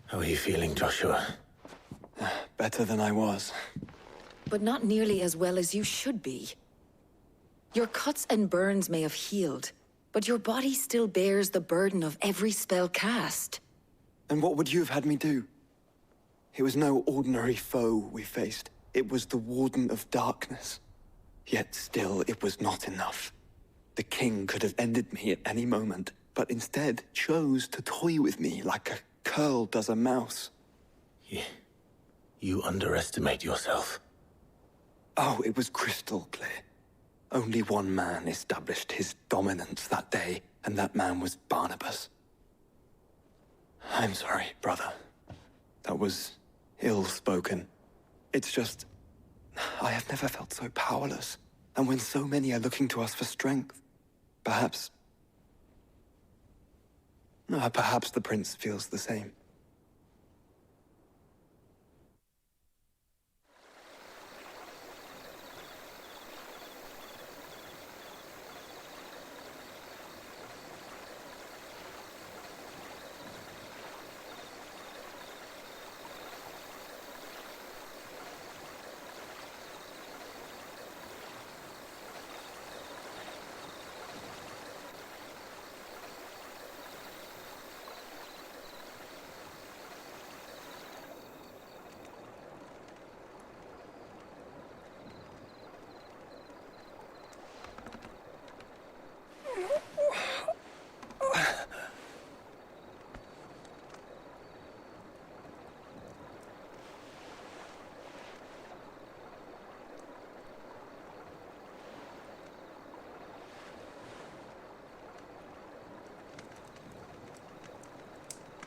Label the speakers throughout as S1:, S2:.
S1: How are you feeling, Joshua?
S2: Better than I was.
S3: But not nearly as well as you should be. Your cuts and burns may have healed, but your body still bears the burden of every spell cast.
S2: And what would you have had me do? It was no ordinary foe we faced. It was the Warden of Darkness. Yet still, it was not enough. The king could have ended me at any moment, but instead chose to toy with me like a curl does a mouse.
S1: Yeah. You underestimate yourself.
S2: Oh, it was crystal clear. Only one man established his dominance that day, and that man was Barnabas. I'm sorry, brother. That was ill-spoken. It's just, I have never felt so powerless. And when so many are looking to us for strength, perhaps the prince feels the same.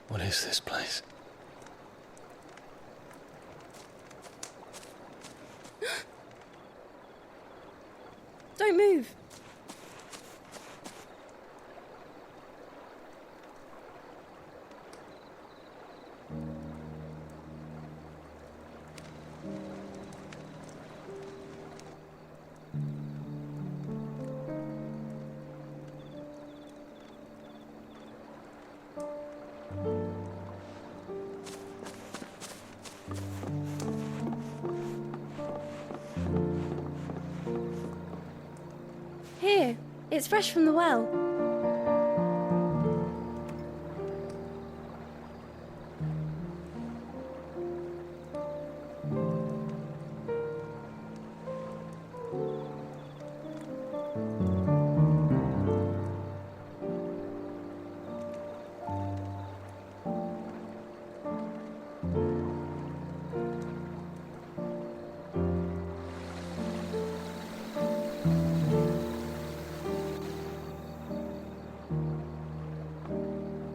S1: What is this place?
S4: Don't move. Here, it's fresh from the well.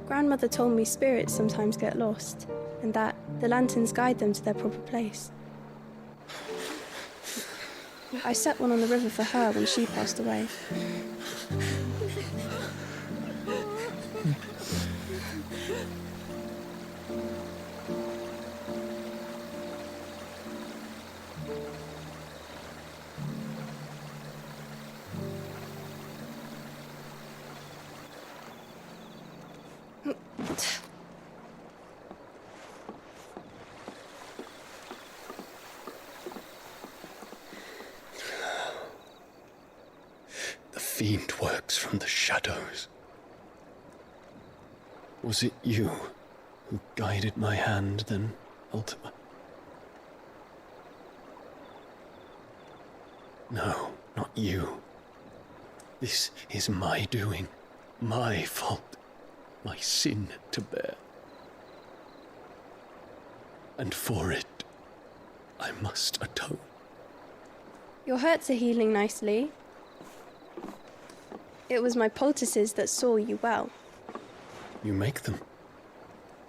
S4: Grandmother told me spirits sometimes get lost, and that the lanterns guide them to their proper place. I set one on the river for her when she passed away.
S1: The fiend works from the shadows. Was it you who guided my hand, then, Ultima? No, not you. This is my doing, my fault, my sin to bear. And for it, I must atone.
S4: Your hurts are healing nicely. It was my poultices that saw you well.
S1: You make them?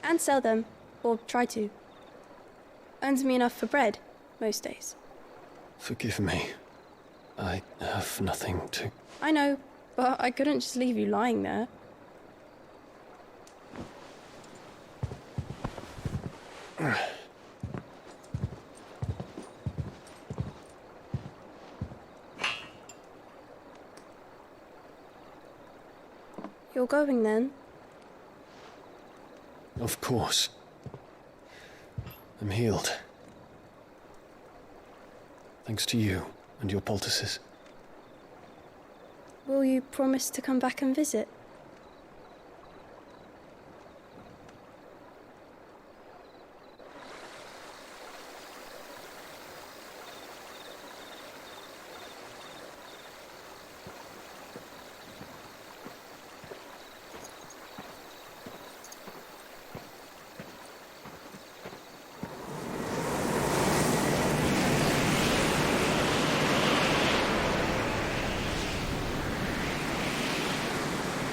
S4: And sell them, or try to. Earns me enough for bread, most days.
S1: Forgive me. I have nothing to...
S4: I know, but I couldn't just leave you lying there. You're going then?
S1: Of course. I'm healed. Thanks to you and your poultices.
S4: Will you promise to come back and visit?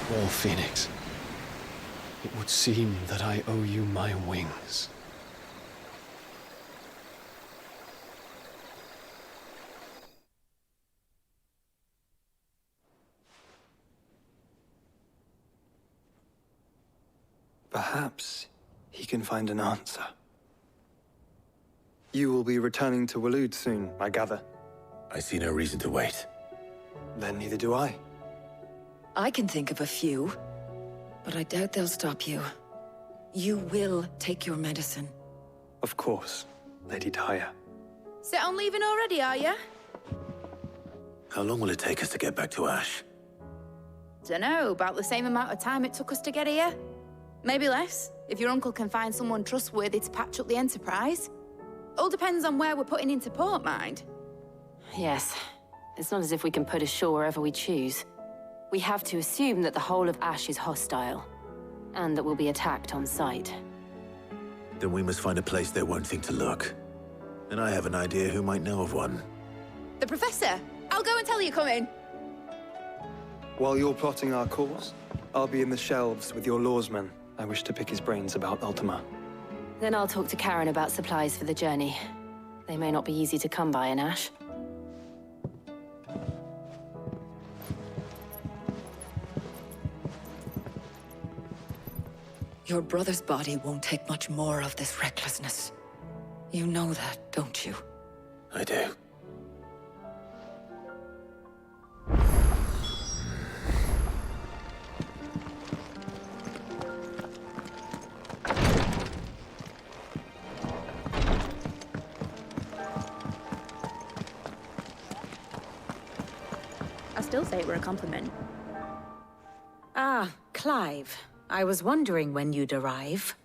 S1: Well, Phoenix, it would seem that I owe you my wings.
S2: Perhaps he can find an answer. You will be returning to Waloed soon, I gather.
S5: I see no reason to wait.
S2: Then neither do I.
S3: I can think of a few, but I doubt they'll stop you. You will take your medicine.
S2: Of course, Lady Daya.
S6: Set on leaving already, are you?
S5: How long will it take us to get back to Ash?
S6: Dunno, about the same amount of time it took us to get here. Maybe less, if your uncle can find someone trustworthy to patch up the Enterprise. All depends on where we're putting into port, mind.
S7: Yes. It's not as if we can put ashore wherever we choose. We have to assume that the whole of Ash is hostile, and that we'll be attacked on sight.
S5: Then we must find a place they won't think to look. And I have an idea who might know of one.
S6: The Professor! I'll go and tell you come in.
S2: While you're plotting our course, I'll be in the shelves with your lawsman. I wish to pick his brains about Ultima.
S7: Then I'll talk to Karen about supplies for the journey. They may not be easy to come by in Ash.
S3: Your brother's body won't take much more of this recklessness. You know that, don't you?
S5: I do.
S6: I still say it were a compliment.
S8: Ah, Clive. I was wondering when you'd arrive.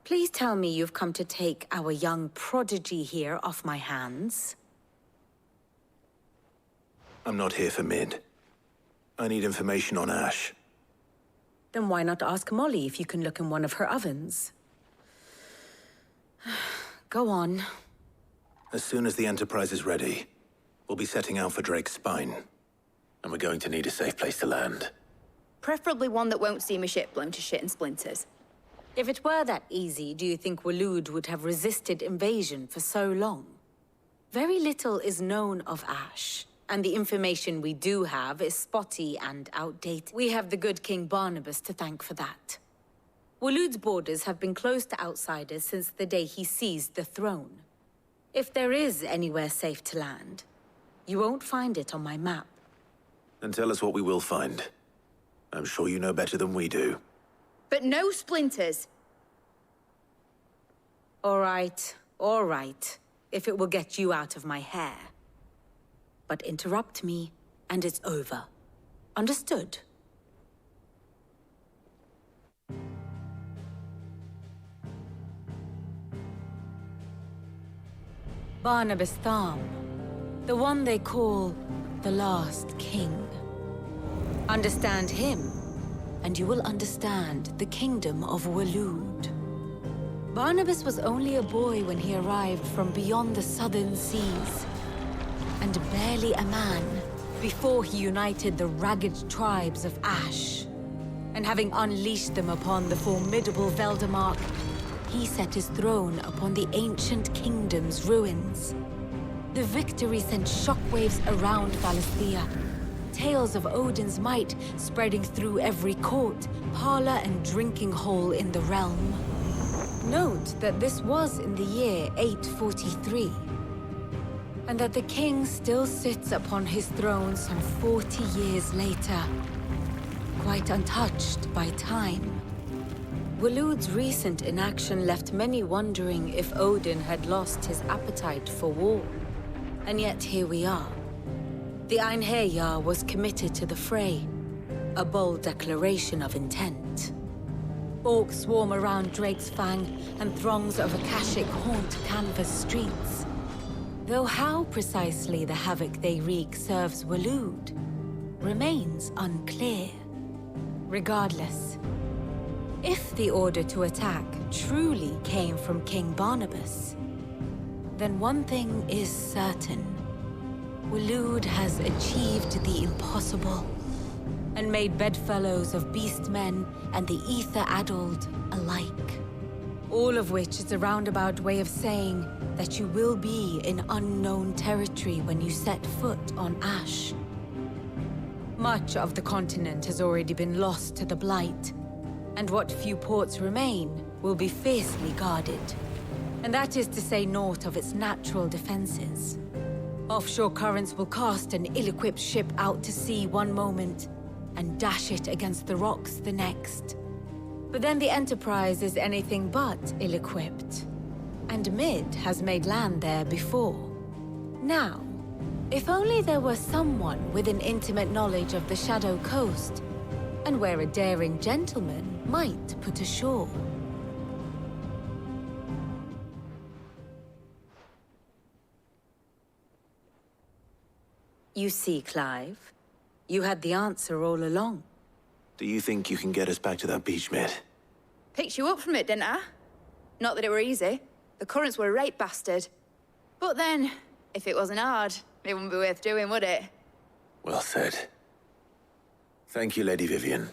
S8: Please tell me you've come to take our young prodigy here off my hands.
S5: I'm not here for Mid. I need information on Ash.
S8: Then why not ask Molly if you can look in one of her ovens? Go on.
S5: As soon as the Enterprise is ready, we'll be setting out for Drake's Spine. And we're going to need a safe place to land.
S6: Preferably one that won't see my ship blown to shit and splinters.
S8: If it were that easy, do you think Waloed would have resisted invasion for so long? Very little is known of Ash, and the information we do have is spotty and outdated. We have the good King Barnabas to thank for that. Waloed's borders have been closed to outsiders since the day he seized the throne. If there is anywhere safe to land, you won't find it on my map.
S5: Then tell us what we will find. I'm sure you know better than we do.
S6: But no splinters.
S8: All right. If it will get you out of my hair. But interrupt me, and it's over. Understood? Barnabas Tham, the one they call the Last King. Understand him, and you will understand the kingdom of Waloed. Barnabas was only a boy when he arrived from beyond the southern seas, and barely a man before he united the ragged tribes of Ash. And having unleashed them upon the formidable Veldamark, he set his throne upon the ancient kingdom's ruins. The victory sent shockwaves around Valisthea, tales of Odin's might spreading through every court, parlor, and drinking hole in the realm. Note that this was in the year 843, and that the king still sits upon his throne some 40 years later, quite untouched by time. Waloed's recent inaction left many wondering if Odin had lost his appetite for war. And yet here we are. The Einherjar was committed to the fray, a bold declaration of intent. Orcs swarm around Drake's Fang, and throngs of Akashic haunt Canvas streets. Though how precisely the havoc they wreak serves Waloed remains unclear. Regardless, if the order to attack truly came from King Barnabas, then one thing is certain. Waloed has achieved the impossible, and made bedfellows of beastmen and the ether-addled alike. All of which is a roundabout way of saying that you will be in unknown territory when you set foot on Ash. Much of the continent has already been lost to the Blight, and what few ports remain will be fiercely guarded. And that is to say naught of its natural defenses. Offshore currents will cast an ill-equipped ship out to sea one moment, and dash it against the rocks the next. But then the Enterprise is anything but ill-equipped. And Mid has made land there before. Now, if only there were someone with an intimate knowledge of the Shadow Coast, and where a daring gentleman might put ashore. You see, Clive, you had the answer all along.
S5: Do you think you can get us back to that beach, Mid?
S6: Picked you up from it, didn't I? Not that it were easy. The currents were a right bastard. But then, if it wasn't hard, it wouldn't be worth doing, would it?
S5: Well said. Thank you, Lady Vivian.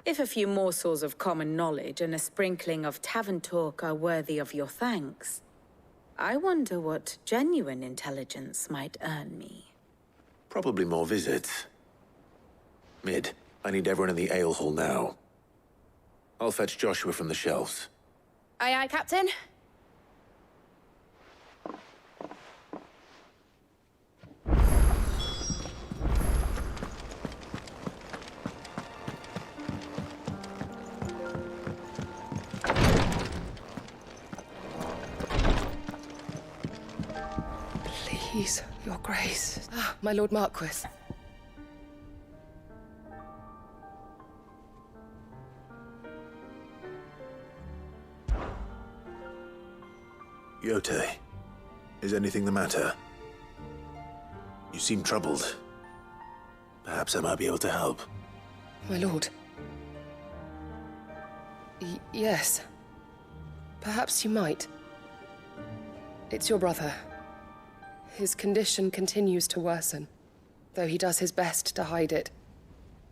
S8: If a few morsels of common knowledge and a sprinkling of tavern talk are worthy of your thanks, I wonder what genuine intelligence might earn me.
S5: Probably more visits. Mid, I need everyone in the ale hall now. I'll fetch Joshua from the shelves.
S6: Aye, aye, Captain.
S9: Please, Your Grace. Ah, my Lord Marquis.
S5: Yote, is anything the matter? You seem troubled. Perhaps I might be able to help.
S9: My lord. Yes. Perhaps you might. It's your brother. His condition continues to worsen, though he does his best to hide it.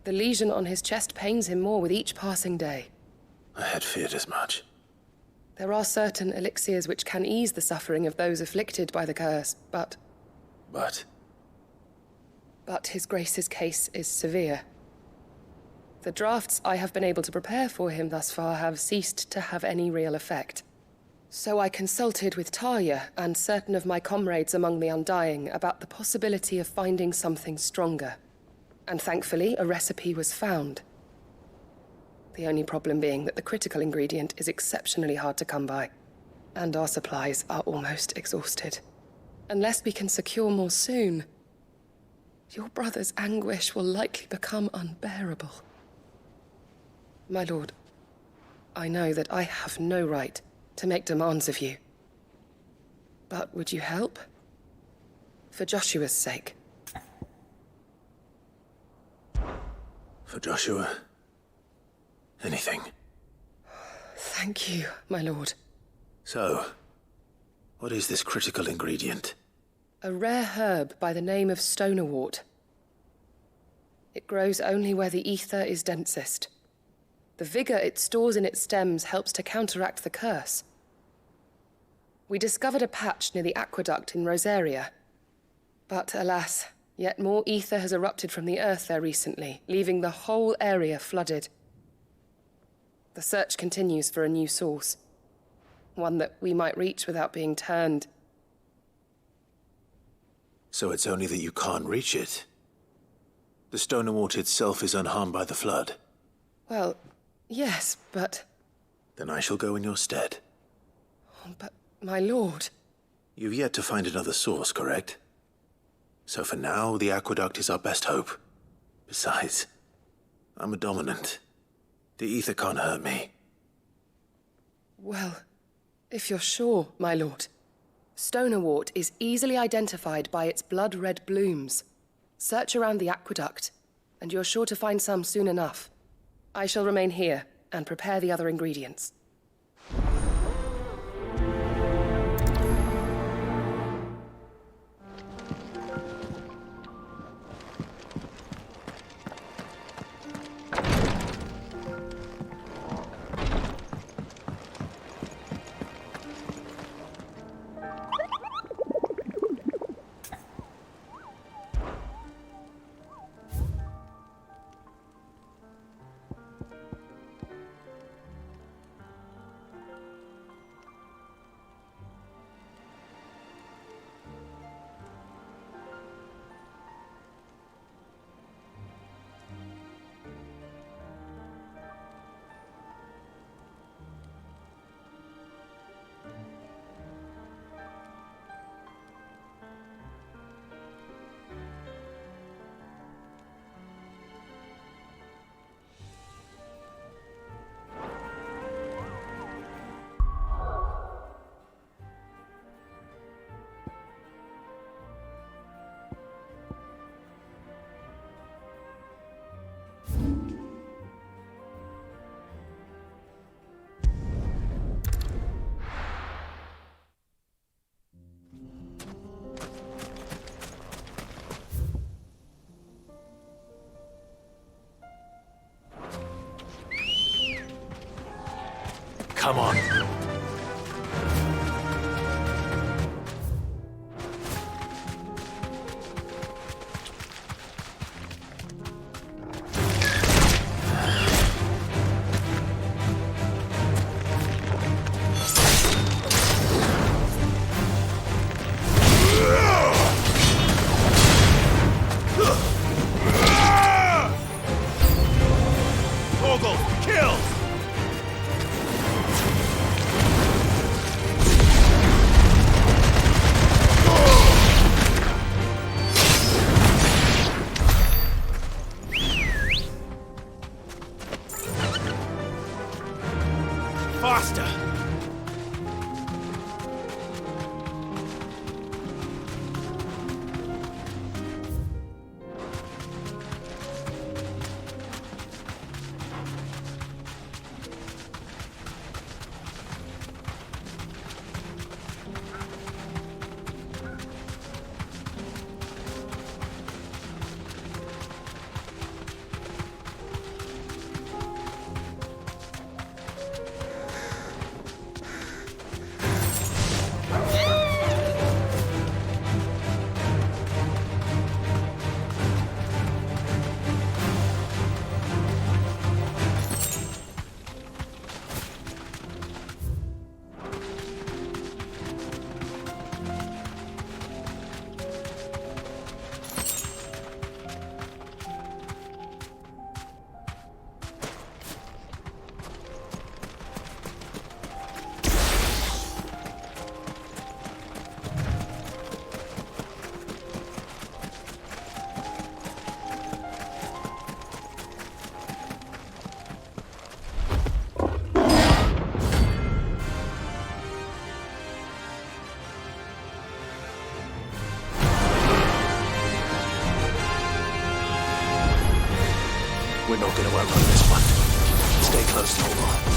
S9: The lesion on his chest pains him more with each passing day.
S5: I had feared as much.
S9: There are certain elixirs which can ease the suffering of those afflicted by the curse, but... But His Grace's case is severe. The drafts I have been able to prepare for him thus far have ceased to have any real effect. So I consulted with Talia and certain of my comrades among the Undying about the possibility of finding something stronger. And thankfully, a recipe was found. The only problem being that the critical ingredient is exceptionally hard to come by, and our supplies are almost exhausted. Unless we can secure more soon, your brother's anguish will likely become unbearable. My lord, I know that I have no right to make demands of you. But would you help? For Joshua's sake.
S5: For Joshua? Anything.
S9: Thank you, my lord.
S5: So, what is this critical ingredient?
S9: A rare herb by the name of stonerwort. It grows only where the ether is densest. The vigor it stores in its stems helps to counteract the curse. We discovered a patch near the aqueduct in Rosaria. But alas, yet more ether has erupted from the earth there recently, leaving the whole area flooded. The search continues for a new source. One that we might reach without being turned.
S5: So it's only that you can't reach it? The stonerwort itself is unharmed by the flood?
S9: Well, yes, but
S5: Then I shall go in your stead.
S9: But, my lord...
S5: You've yet to find another source, correct? So for now, the aqueduct is our best hope. Besides, I'm a dominant. The ether can't hurt me.
S9: Well, if you're sure, my lord. Stonerwort is easily identified by its blood-red blooms. Search around the aqueduct, and you're sure to find some soon enough. I shall remain here and prepare the other ingredients.
S5: Come on.
S1: Faster!
S5: We're not going to outrun this one. Stay close, Noble.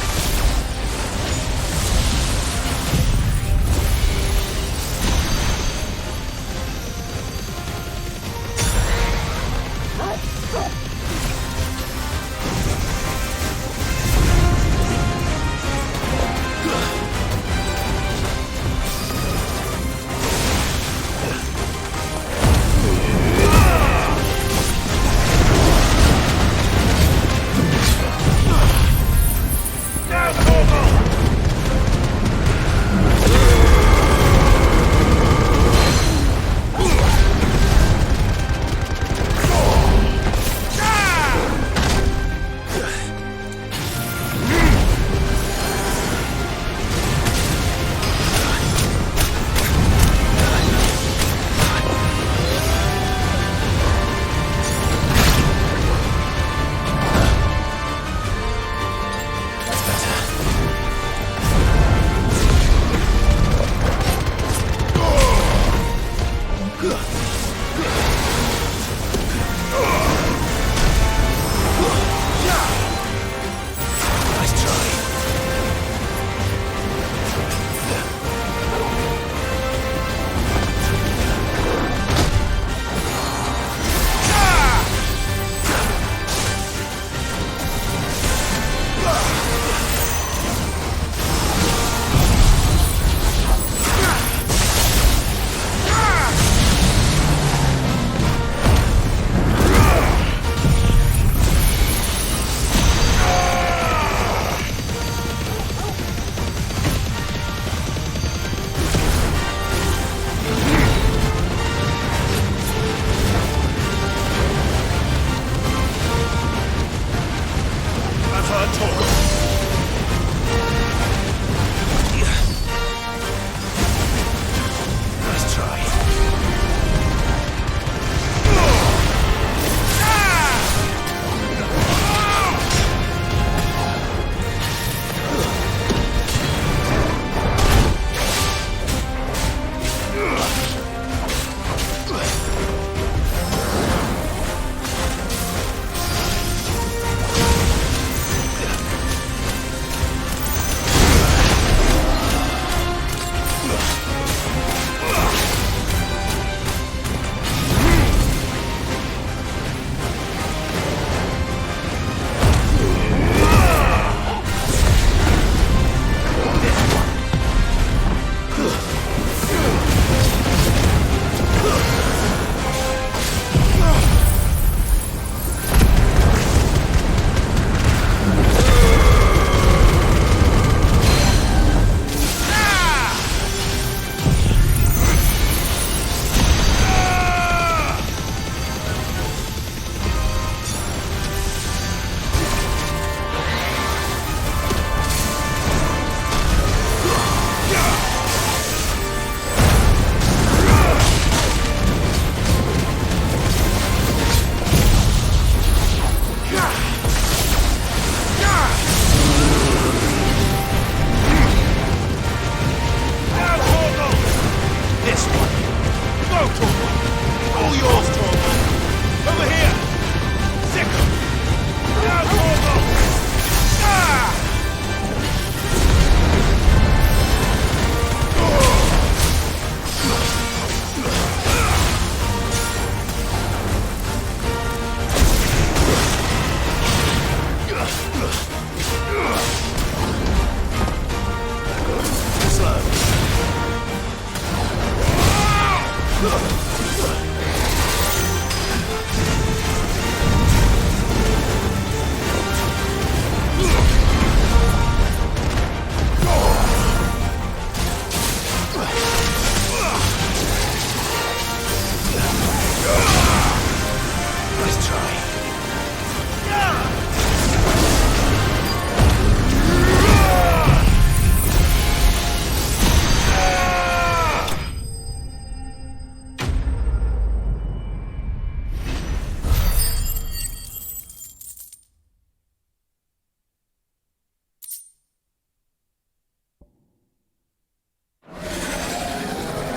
S5: Nice try.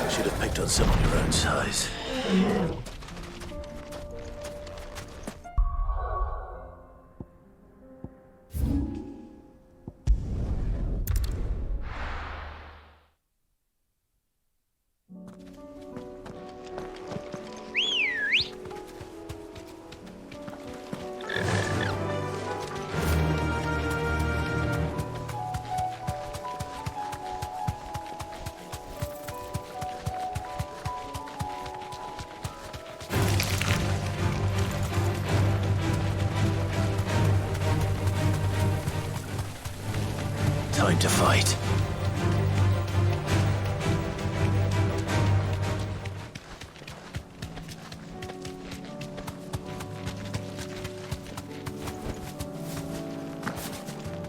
S5: Should have picked on someone your own size. Time to fight.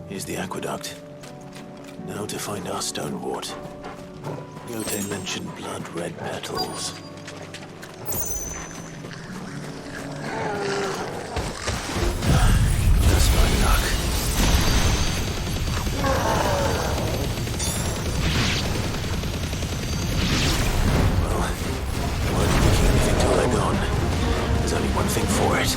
S5: Here's the aqueduct. Now to find our stone wart. Yote mentioned blood-red petals. Just my luck. Well, I won't be making anything till they're gone. There's only one thing for it.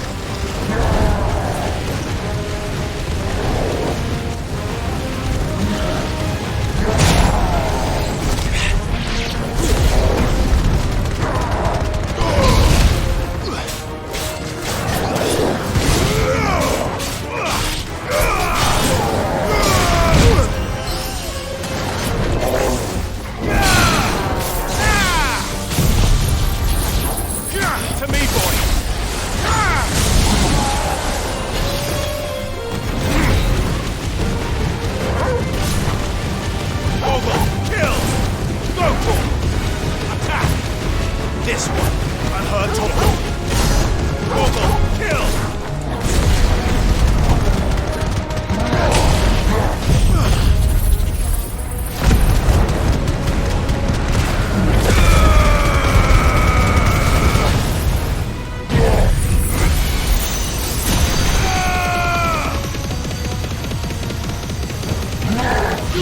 S5: Here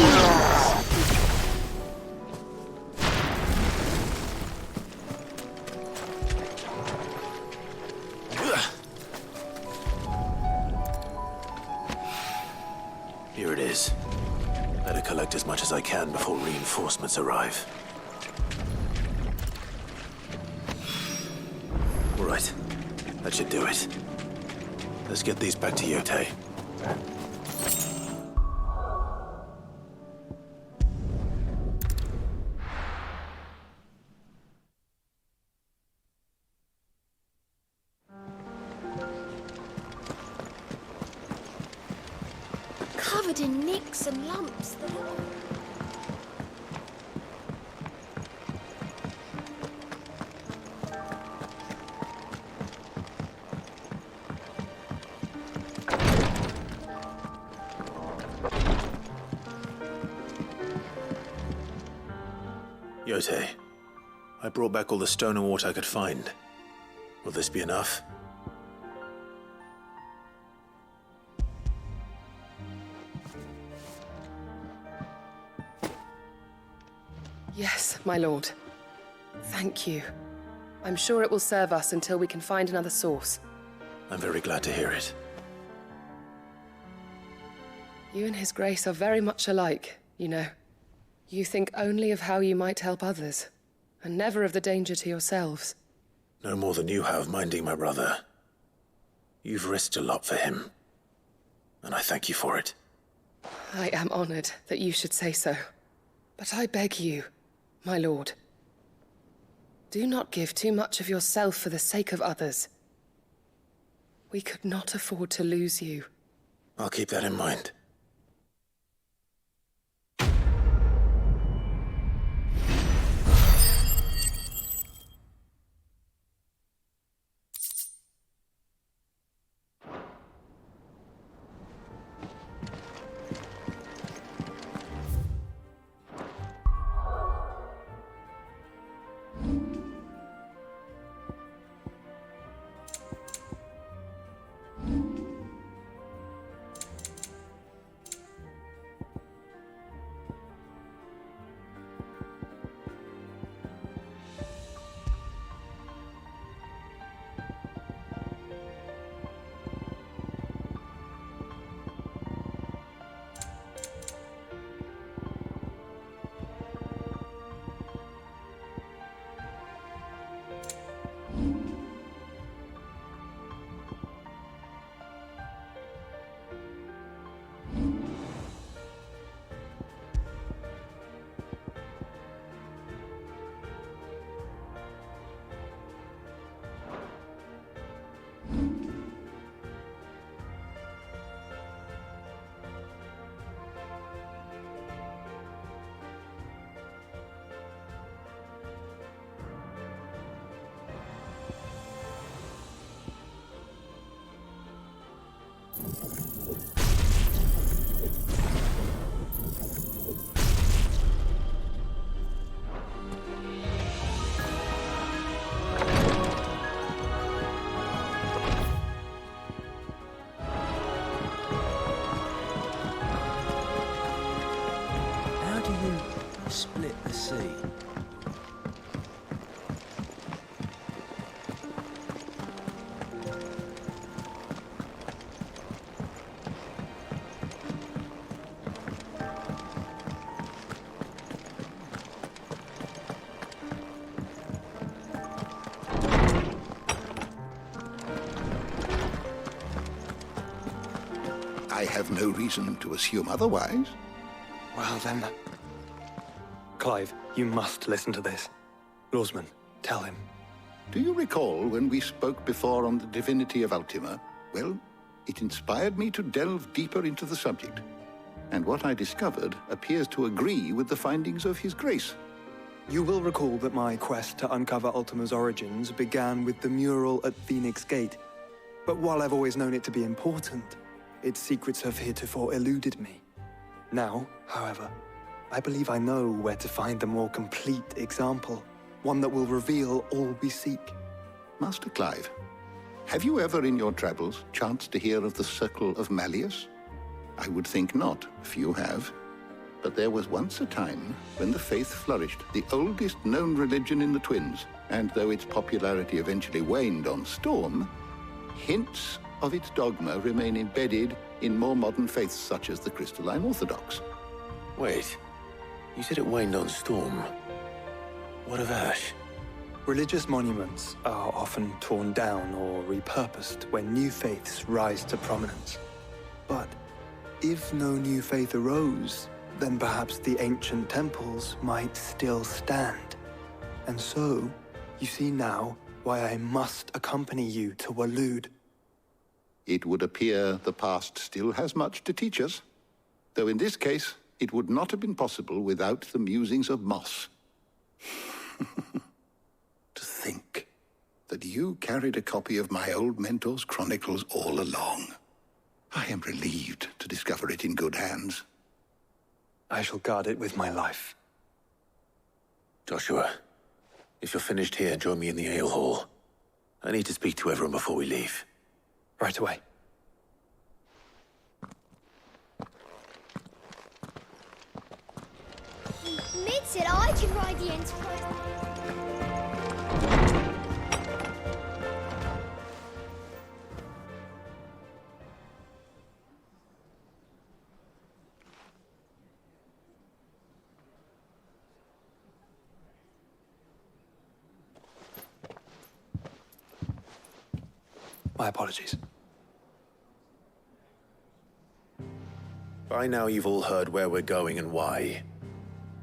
S5: it is. Better collect as much as I can before reinforcements arrive. All right. That should do it. Let's get these back to Yote.
S10: Covered in nicks and lumps.
S5: Yote, I brought back all the stone and water I could find. Will this be enough?
S9: Yes, my lord. Thank you. I'm sure it will serve us until we can find another source.
S5: I'm very glad to hear it.
S9: You and His Grace are very much alike, you know. You think only of how you might help others, and never of the danger to yourselves.
S5: No more than you have minding my brother. You've risked a lot for him, and I thank you for it.
S9: I am honored that you should say so. But I beg you, my lord, do not give too much of yourself for the sake of others. We could not afford to lose you.
S5: I'll keep that in mind.
S11: Split the sea.
S12: I have no reason to assume otherwise.
S2: Well then... Clive, you must listen to this. Lawsman, tell him.
S12: Do you recall when we spoke before on the divinity of Ultima? Well, it inspired me to delve deeper into the subject. And what I discovered appears to agree with the findings of His Grace.
S2: You will recall that my quest to uncover Ultima's origins began with the mural at Phoenix Gate. But while I've always known it to be important, its secrets have heretofore eluded me. Now, however, I believe I know where to find the more complete example, one that will reveal all we seek.
S12: Master Clive, have you ever in your travels chanced to hear of the Circle of Malleus? I would think not, if you have. But there was once a time when the faith flourished, the oldest known religion in the Twins. And though its popularity eventually waned on Storm, hints of its dogma remain embedded in more modern faiths such as the Crystalline Orthodox.
S5: Wait, you said it waned on Storm. What of Ash?
S2: Religious monuments are often torn down or repurposed when new faiths rise to prominence. But if no new faith arose, then perhaps the ancient temples might still stand. And so, you see now why I must accompany you to Waloed.
S12: It would appear the past still has much to teach us, though in this case, it would not have been possible without the musings of Moss. To think that you carried a copy of my old mentor's chronicles all along. I am relieved to discover it in good hands.
S2: I shall guard it with my life.
S5: Joshua, if you're finished here, join me in the ale hall. I need to speak to everyone before we leave.
S2: Right away.
S10: Mid said I could ride the Enterprise.
S2: My apologies.
S5: By now you've all heard where we're going and why.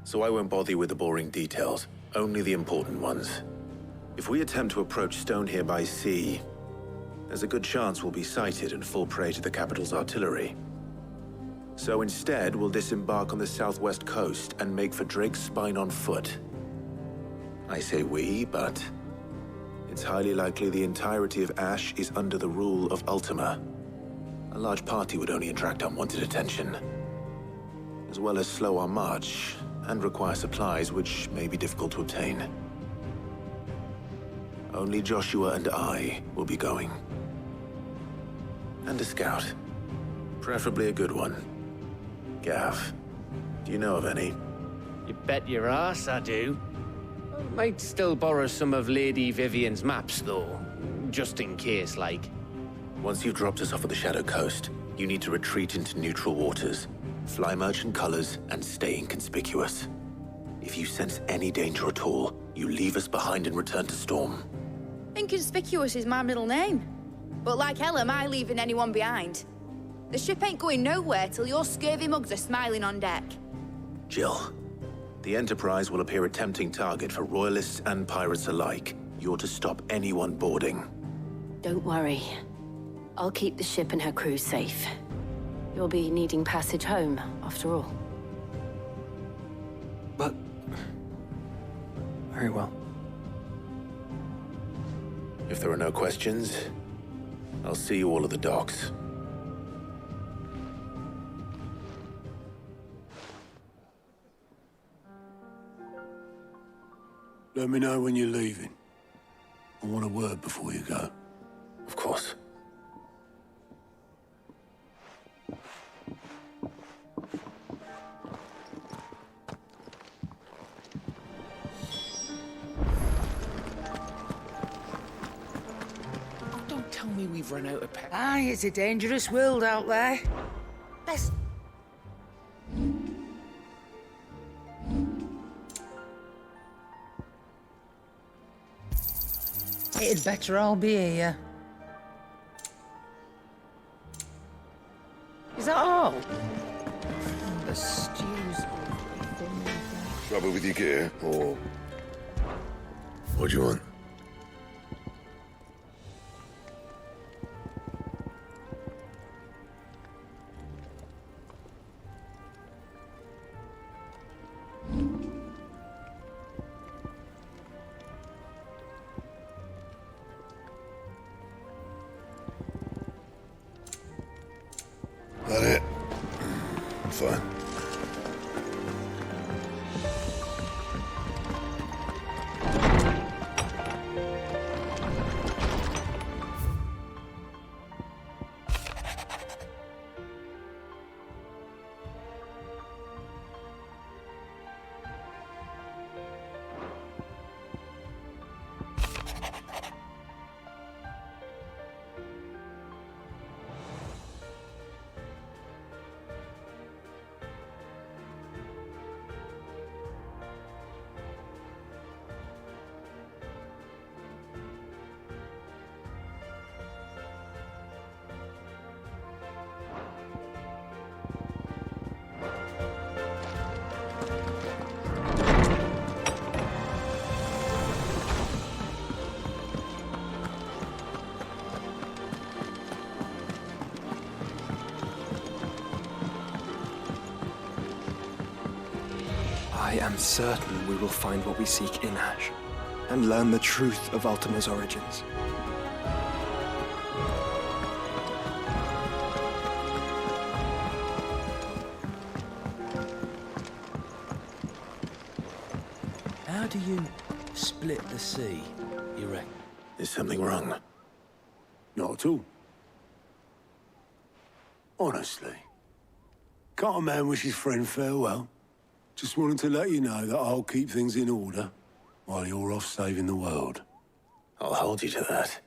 S5: So I won't bother you with the boring details, only the important ones. If we attempt to approach Stone here by sea, there's a good chance we'll be sighted and fall prey to the capital's artillery. So instead, we'll disembark on the southwest coast and make for Drake's Spine on foot. I say we, but it's highly likely the entirety of Ash is under the rule of Ultima. A large party would only attract unwanted attention, as well as slow our march and require supplies which may be difficult to obtain. Only Joshua and I will be going. And a scout. Preferably a good one. Gav, do you know of any?
S13: You bet your ass I do. Might still borrow some of Lady Vivian's maps, though. Just in case, like.
S5: Once you've dropped us off at the Shadow Coast, you need to retreat into neutral waters, fly merchant colors, and stay inconspicuous. If you sense any danger at all, you leave us behind and return to Storm.
S6: Inconspicuous is my middle name. But like hell am I leaving anyone behind. The ship ain't going nowhere till your scurvy mugs are smiling on deck.
S5: Jill, the Enterprise will appear a tempting target for royalists and pirates alike. You're to stop anyone boarding.
S7: Don't worry. I'll keep the ship and her crew safe. You'll be needing passage home, after all.
S2: But... very well.
S5: If there are no questions, I'll see you all at the docks.
S11: Let me know when you're leaving. I want a word before you go.
S5: Of course.
S13: Oh, don't tell me we've run out of pep.
S14: Aye, it's a dangerous world out there. Let's... It'd better all be here. Is that all? The stew's...
S15: Trouble with your gear, or... What do you want? That it? Fine.
S2: I am certain we will find what we seek in Ash, and learn the truth of Ultima's origins.
S16: How do you split the sea, you reckon?
S5: Is something wrong?
S11: Not at all. Honestly. Can't a man wish his friend farewell? Just wanted to let you know that I'll keep things in order while you're off saving the world.
S5: I'll hold you to that.